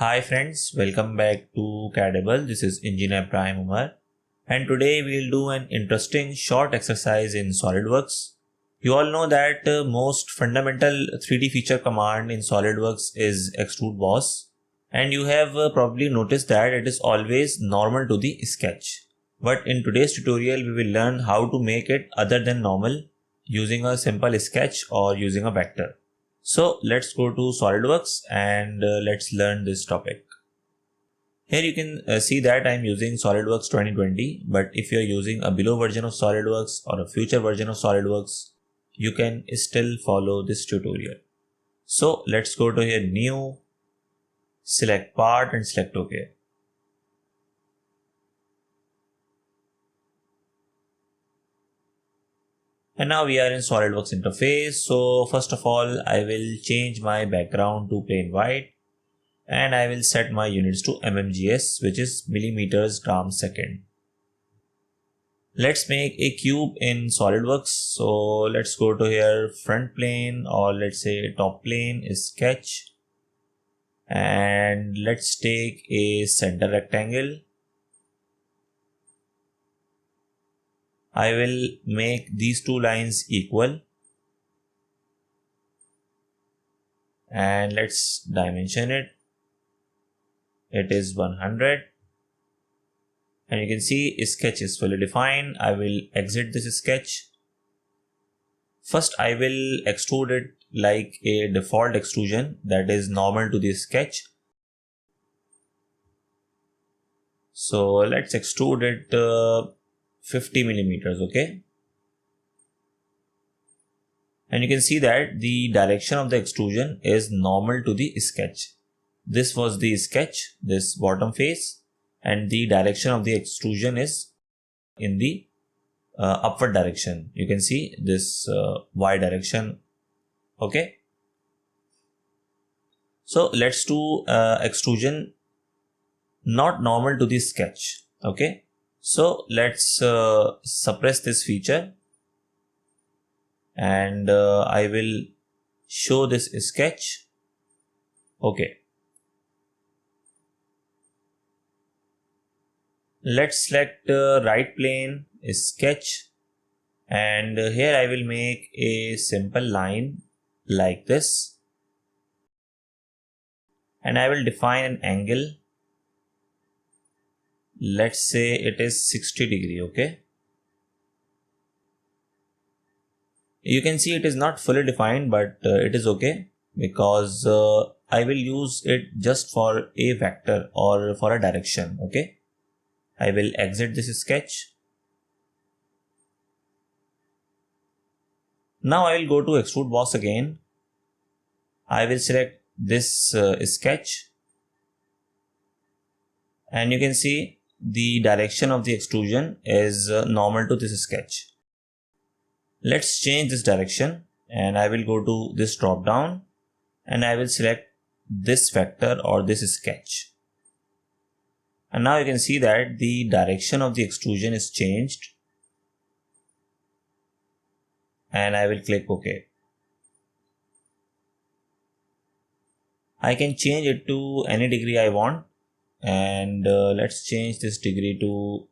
Hi friends, welcome back to CADable. This is engr.ibrahim.omer and today we'll do an interesting short exercise in Solidworks. You all know that most fundamental 3D feature command in Solidworks is Extrude Boss, and you have probably noticed that it is always normal to the sketch. But in today's tutorial we will learn how to make it other than normal using a simple sketch or using a vector. So let's go to SolidWorks and let's learn this topic. Here you can see that I'm using SolidWorks 2020, but if you're using a below version of SolidWorks or a future version of SolidWorks, you can still follow this tutorial. So let's go to here, new, select part and select OK. And now we are in SolidWorks interface. So first of all, I will change my background to plain white and I will set my units to mmgs, which is millimeters gram second. Let's make a cube in SolidWorks. So let's go to here, front plane, or let's say top plane is sketch, and let's take a center rectangle. I will make these two lines equal and let's dimension it. It is 100 and you can see sketch is fully defined. I will exit this sketch. First I will extrude it like a default extrusion that is normal to the sketch. So let's extrude it 50 millimeters, okay? And you can see that the direction of the extrusion is normal to the sketch. This was the sketch, this bottom face, and the direction of the extrusion is in the upward direction. You can see this Y direction, okay? So let's do extrusion not normal to the sketch, okay? So let's suppress this feature and I will show this sketch. Okay. Let's select right plane sketch and here I will make a simple line like this and I will define an angle. Let's say it is 60 degree, okay? You can see it is not fully defined, but it is okay because I will use it just for a vector or for a direction, okay? I will exit this sketch. Now I will go to Extrude Boss again. I will select this sketch and you can see the direction of the extrusion is normal to this sketch. Let's change this direction and I will go to this drop down and I will select this vector or this sketch. And now you can see that the direction of the extrusion is changed and I will click OK. I can change it to any degree I want. And let's change this degree to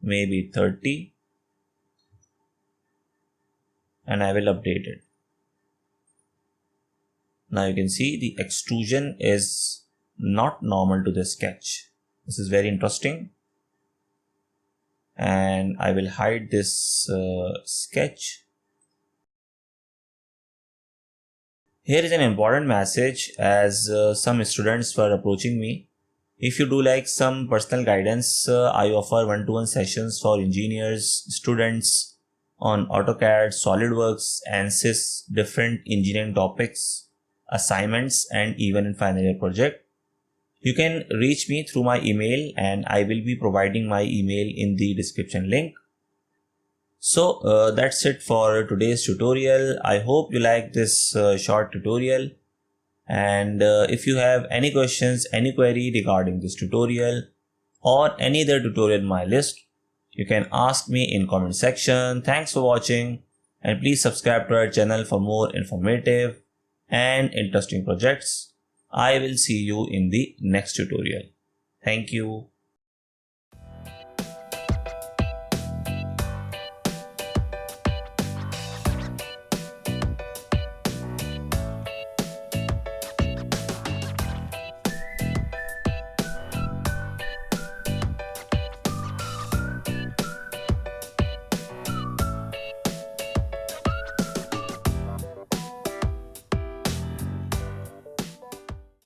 maybe 30 and I will update it. Now you can see the extrusion is not normal to the sketch. This is very interesting and I will hide this sketch. Here is an important message as some students were approaching me. If you do like some personal guidance, I offer one-to-one sessions for engineers, students on AutoCAD, SolidWorks, ANSYS, different engineering topics, assignments, and even in final year project. You can reach me through my email and I will be providing my email in the description link. So that's it for today's tutorial. I hope you like this short tutorial. And if you have any questions, any query regarding this tutorial or any other tutorial in my list, you can ask me in comment section. Thanks for watching and please subscribe to our channel for more informative and interesting projects. I will see you in the next tutorial. Thank you.